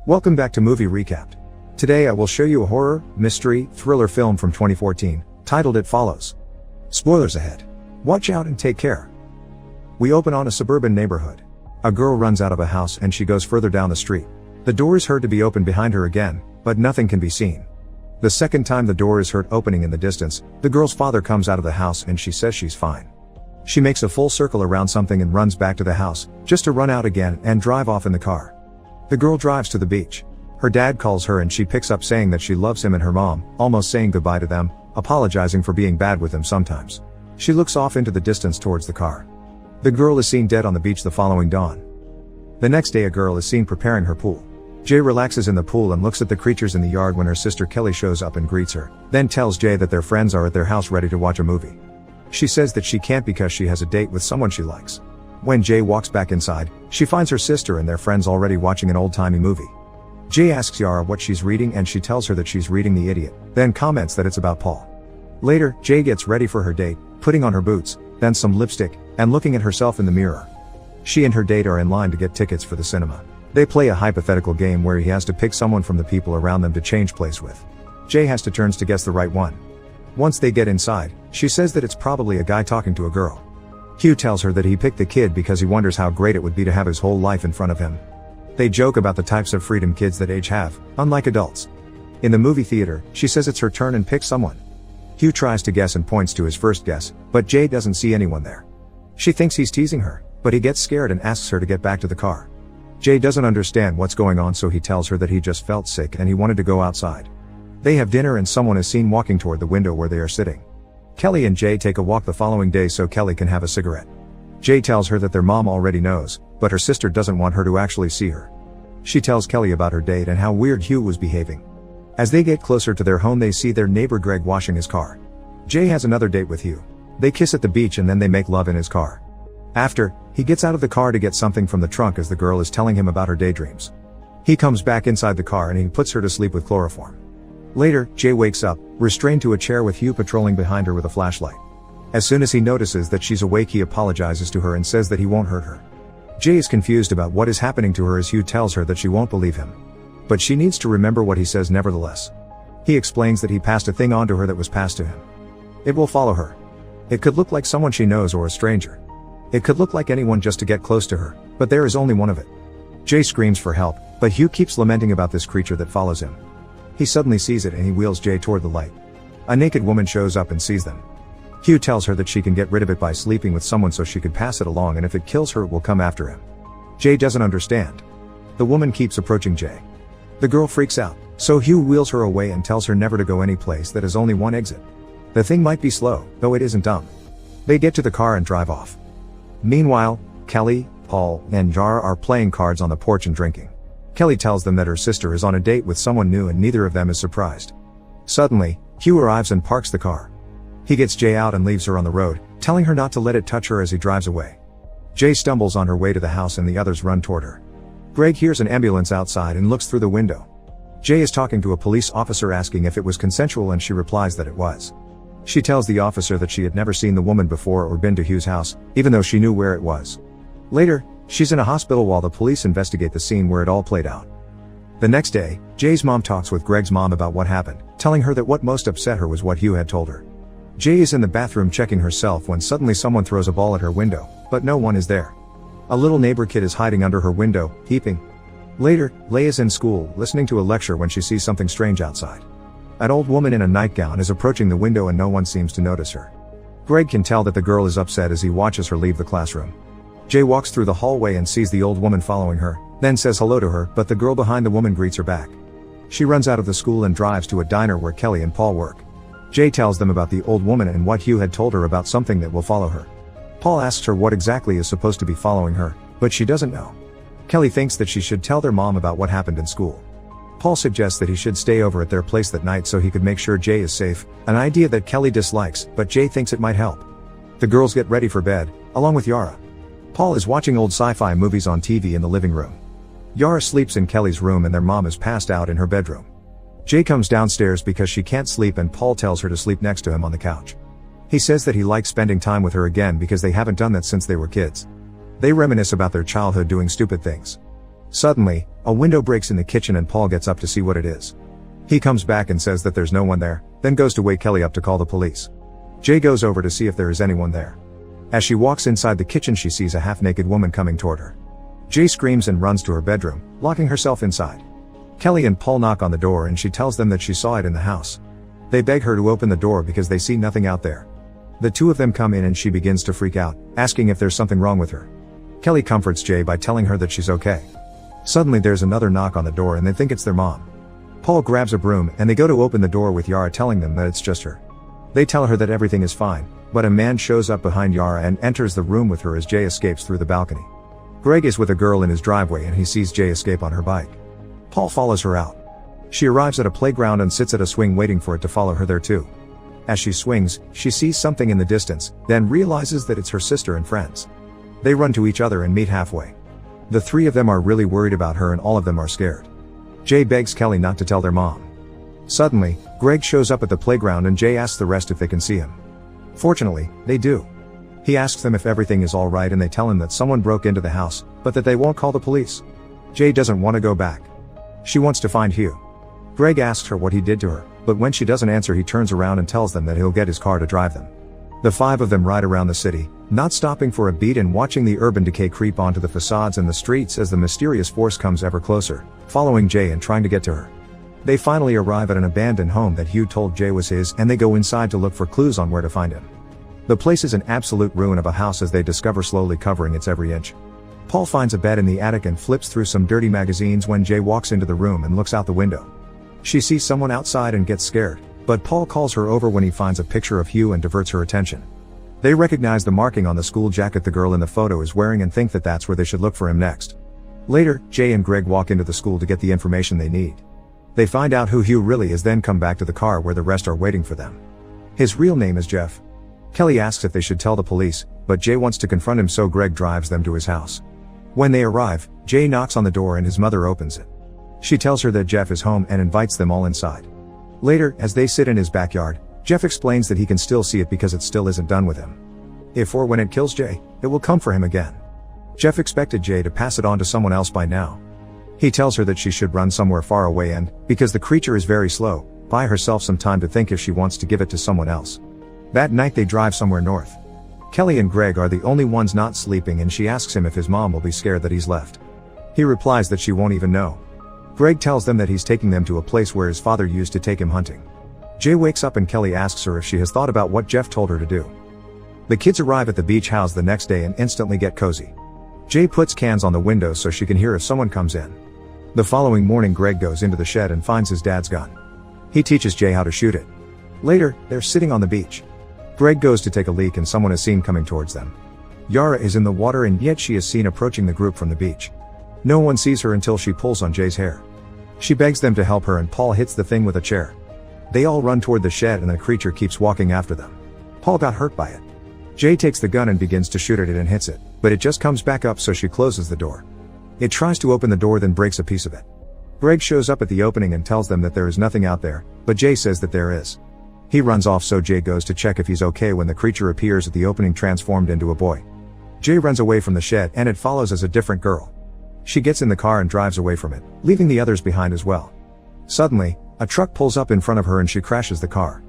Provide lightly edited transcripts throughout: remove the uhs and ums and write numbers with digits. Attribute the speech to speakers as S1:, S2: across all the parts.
S1: Welcome back to Movie Recapped. Today I will show you a horror, mystery, thriller film from 2014, titled It Follows. Spoilers ahead. Watch out and take care. We open on a suburban neighborhood. A girl runs out of a house and she goes further down the street. The door is heard to be opened behind her again, but nothing can be seen. The second time the door is heard opening in the distance, the girl's father comes out of the house and she says she's fine. She makes a full circle around something and runs back to the house, just to run out again and drive off in the car. The girl drives to the beach. Her dad calls her and she picks up saying that she loves him and her mom, almost saying goodbye to them, apologizing for being bad with him sometimes. She looks off into the distance towards the car. The girl is seen dead on the beach the following dawn. The next day a girl is seen preparing her pool. Jay relaxes in the pool and looks at the creatures in the yard when her sister Kelly shows up and greets her, then tells Jay that their friends are at their house ready to watch a movie. She says that she can't because she has a date with someone she likes. When Jay walks back inside, she finds her sister and their friends already watching an old-timey movie. Jay asks Yara what she's reading and she tells her that she's reading The Idiot, then comments that it's about Paul. Later, Jay gets ready for her date, putting on her boots, then some lipstick, and looking at herself in the mirror. She and her date are in line to get tickets for the cinema. They play a hypothetical game where he has to pick someone from the people around them to change place with. Jay has to turns to guess the right one. Once they get inside, she says that it's probably a guy talking to a girl. Hugh tells her that he picked the kid because he wonders how great it would be to have his whole life in front of him. They joke about the types of freedom kids that age have, unlike adults. In the movie theater, she says it's her turn and picks someone. Hugh tries to guess and points to his first guess, but Jay doesn't see anyone there. She thinks he's teasing her, but he gets scared and asks her to get back to the car. Jay doesn't understand what's going on, so he tells her that he just felt sick and he wanted to go outside. They have dinner and someone is seen walking toward the window where they are sitting. Kelly and Jay take a walk the following day so Kelly can have a cigarette. Jay tells her that their mom already knows, but her sister doesn't want her to actually see her. She tells Kelly about her date and how weird Hugh was behaving. As they get closer to their home they see their neighbor Greg washing his car. Jay has another date with Hugh. They kiss at the beach and then they make love in his car. After, he gets out of the car to get something from the trunk as the girl is telling him about her daydreams. He comes back inside the car and he puts her to sleep with chloroform. Later, Jay wakes up, restrained to a chair with Hugh patrolling behind her with a flashlight. As soon as he notices that she's awake he apologizes to her and says that he won't hurt her. Jay is confused about what is happening to her as Hugh tells her that she won't believe him. But she needs to remember what he says nevertheless. He explains that he passed a thing on to her that was passed to him. It will follow her. It could look like someone she knows or a stranger. It could look like anyone just to get close to her, but there is only one of it. Jay screams for help, but Hugh keeps lamenting about this creature that follows him. He suddenly sees it and he wheels Jay toward the light. A naked woman shows up and sees them. Hugh tells her that she can get rid of it by sleeping with someone so she could pass it along and if it kills her it will come after him. Jay doesn't understand. The woman keeps approaching Jay. The girl freaks out, so Hugh wheels her away and tells her never to go any place that has only one exit. The thing might be slow, though it isn't dumb. They get to the car and drive off. Meanwhile, Kelly, Paul, and Yara are playing cards on the porch and drinking. Kelly tells them that her sister is on a date with someone new and neither of them is surprised. Suddenly, Hugh arrives and parks the car. He gets Jay out and leaves her on the road, telling her not to let it touch her as he drives away. Jay stumbles on her way to the house and the others run toward her. Greg hears an ambulance outside and looks through the window. Jay is talking to a police officer asking if it was consensual and she replies that it was. She tells the officer that she had never seen the woman before or been to Hugh's house, even though she knew where it was. Later, she's in a hospital while the police investigate the scene where it all played out. The next day, Jay's mom talks with Greg's mom about what happened, telling her that what most upset her was what Hugh had told her. Jay is in the bathroom checking herself when suddenly someone throws a ball at her window, but no one is there. A little neighbor kid is hiding under her window, peeping. Later, Leigh is in school, listening to a lecture when she sees something strange outside. An old woman in a nightgown is approaching the window and no one seems to notice her. Greg can tell that the girl is upset as he watches her leave the classroom. Jay walks through the hallway and sees the old woman following her, then says hello to her, but the girl behind the woman greets her back. She runs out of the school and drives to a diner where Kelly and Paul work. Jay tells them about the old woman and what Hugh had told her about something that will follow her. Paul asks her what exactly is supposed to be following her, but she doesn't know. Kelly thinks that she should tell their mom about what happened in school. Paul suggests that he should stay over at their place that night so he could make sure Jay is safe, an idea that Kelly dislikes, but Jay thinks it might help. The girls get ready for bed, along with Yara. Paul is watching old sci-fi movies on TV in the living room. Yara sleeps in Kelly's room and their mom is passed out in her bedroom. Jay comes downstairs because she can't sleep and Paul tells her to sleep next to him on the couch. He says that he likes spending time with her again because they haven't done that since they were kids. They reminisce about their childhood doing stupid things. Suddenly, A window breaks in the kitchen and Paul gets up to see what it is. He comes back and says that there's no one there, then goes to wake Kelly up to call the police. Jay goes over to see if there is anyone there. As she walks inside the kitchen, she sees a half-naked woman coming toward her. Jay screams and runs to her bedroom, locking herself inside. Kelly and Paul knock on the door and she tells them that she saw it in the house. They beg her to open the door because they see nothing out there. The two of them come in and she begins to freak out, asking if there's something wrong with her. Kelly comforts Jay by telling her that she's okay. Suddenly there's another knock on the door and they think it's their mom. Paul grabs a broom and they go to open the door with Yara telling them that it's just her. They tell her that everything is fine, but a man shows up behind Yara and enters the room with her as Jay escapes through the balcony. Greg is with a girl in his driveway and he sees Jay escape on her bike. Paul follows her out. She arrives at a playground and sits at a swing waiting for it to follow her there too. As she swings, she sees something in the distance, then realizes that it's her sister and friends. They run to each other and meet halfway. The three of them are really worried about her and all of them are scared. Jay begs Kelly not to tell their mom. Suddenly, Greg shows up at the playground and Jay asks the rest if they can see him. Fortunately, they do. He asks them if everything is alright and they tell him that someone broke into the house, but that they won't call the police. Jay doesn't want to go back. She wants to find Hugh. Greg asks her what he did to her, but when she doesn't answer he turns around and tells them that he'll get his car to drive them. The five of them ride around the city, not stopping for a beat and watching the urban decay creep onto the facades and the streets as the mysterious force comes ever closer, following Jay and trying to get to her. They finally arrive at an abandoned home that Hugh told Jay was his and they go inside to look for clues on where to find him. The place is an absolute ruin of a house as they discover slowly covering its every inch. Paul finds a bed in the attic and flips through some dirty magazines when Jay walks into the room and looks out the window. She sees someone outside and gets scared, but Paul calls her over when he finds a picture of Hugh and diverts her attention. They recognize the marking on the school jacket the girl in the photo is wearing and think that that's where they should look for him next. Later, Jay and Greg walk into the school to get the information they need. They find out who Hugh really is, then come back to the car where the rest are waiting for them. His real name is Jeff. Kelly asks if they should tell the police, but Jay wants to confront him, so Greg drives them to his house. When they arrive, Jay knocks on the door and his mother opens it. She tells her that Jeff is home and invites them all inside. Later, as they sit in his backyard, Jeff explains that he can still see it because it still isn't done with him. If or when it kills Jay, it will come for him again. Jeff expected Jay to pass it on to someone else by now. He tells her that she should run somewhere far away and, because the creature is very slow, buy herself some time to think if she wants to give it to someone else. That night they drive somewhere north. Kelly and Greg are the only ones not sleeping and she asks him if his mom will be scared that he's left. He replies that she won't even know. Greg tells them that he's taking them to a place where his father used to take him hunting. Jay wakes up and Kelly asks her if she has thought about what Jeff told her to do. The kids arrive at the beach house the next day and instantly get cozy. Jay puts cans on the windows so she can hear if someone comes in. The following morning Greg goes into the shed and finds his dad's gun. He teaches Jay how to shoot it. Later, they're sitting on the beach. Greg goes to take a leak and someone is seen coming towards them. Yara is in the water and yet she is seen approaching the group from the beach. No one sees her until she pulls on Jay's hair. She begs them to help her and Paul hits the thing with a chair. They all run toward the shed and the creature keeps walking after them. Paul got hurt by it. Jay takes the gun and begins to shoot at it and hits it, but it just comes back up, so she closes the door. It tries to open the door, then breaks a piece of it. Greg shows up at the opening and tells them that there is nothing out there, but Jay says that there is. He runs off, so Jay goes to check if he's okay when the creature appears at the opening transformed into a boy. Jay runs away from the shed and it follows as a different girl. She gets in the car and drives away from it, leaving the others behind as well. Suddenly, a truck pulls up in front of her and she crashes the car.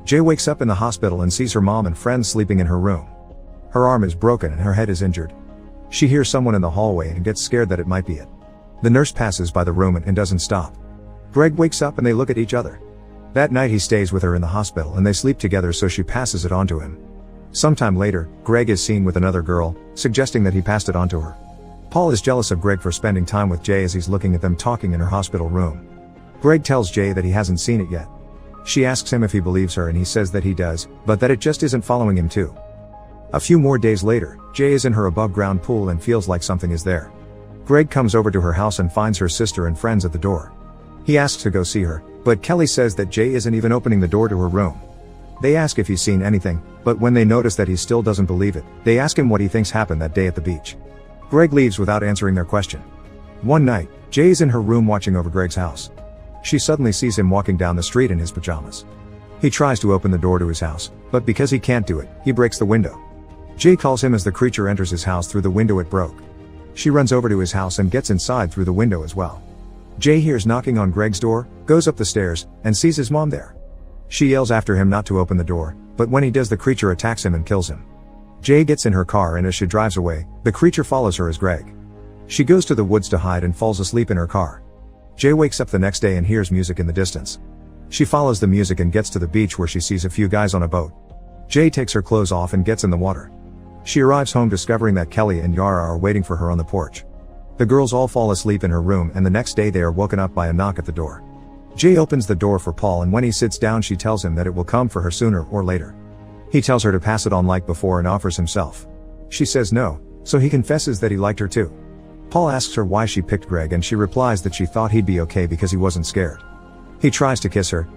S1: Jay wakes up in the hospital and sees her mom and friends sleeping in her room. Her arm is broken and her head is injured. She hears someone in the hallway and gets scared that it might be it. The nurse passes by the room and doesn't stop. Greg wakes up and they look at each other. That night he stays with her in the hospital and they sleep together, so she passes it on to him. Sometime later, Greg is seen with another girl, suggesting that he passed it on to her. Paul is jealous of Greg for spending time with Jay as he's looking at them talking in her hospital room. Greg tells Jay that he hasn't seen it yet. She asks him if he believes her and he says that he does, but that it just isn't following him too. A few more days later, Jay is in her above-ground pool and feels like something is there. Greg comes over to her house and finds her sister and friends at the door. He asks to go see her, but Kelly says that Jay isn't even opening the door to her room. They ask if he's seen anything, but when they notice that he still doesn't believe it, they ask him what he thinks happened that day at the beach. Greg leaves without answering their question. One night, Jay is in her room watching over Greg's house. She suddenly sees him walking down the street in his pajamas. He tries to open the door to his house, but because he can't do it, he breaks the window. Jay calls him as the creature enters his house through the window it broke. She runs over to his house and gets inside through the window as well. Jay hears knocking on Greg's door, goes up the stairs, and sees his mom there. She yells after him not to open the door, but when he does, the creature attacks him and kills him. Jay gets in her car, and as she drives away, the creature follows her as Greg. She goes to the woods to hide and falls asleep in her car. Jay wakes up the next day and hears music in the distance. She follows the music and gets to the beach, where she sees a few guys on a boat. Jay takes her clothes off and gets in the water. She arrives home discovering that Kelly and Yara are waiting for her on the porch. The girls all fall asleep in her room, and the next day they are woken up by a knock at the door. Jay opens the door for Paul, and when he sits down she tells him that it will come for her sooner or later. He tells her to pass it on like before and offers himself. She says no, so he confesses that he liked her too. Paul asks her why she picked Greg, and she replies that she thought he'd be okay because he wasn't scared. He tries to kiss her,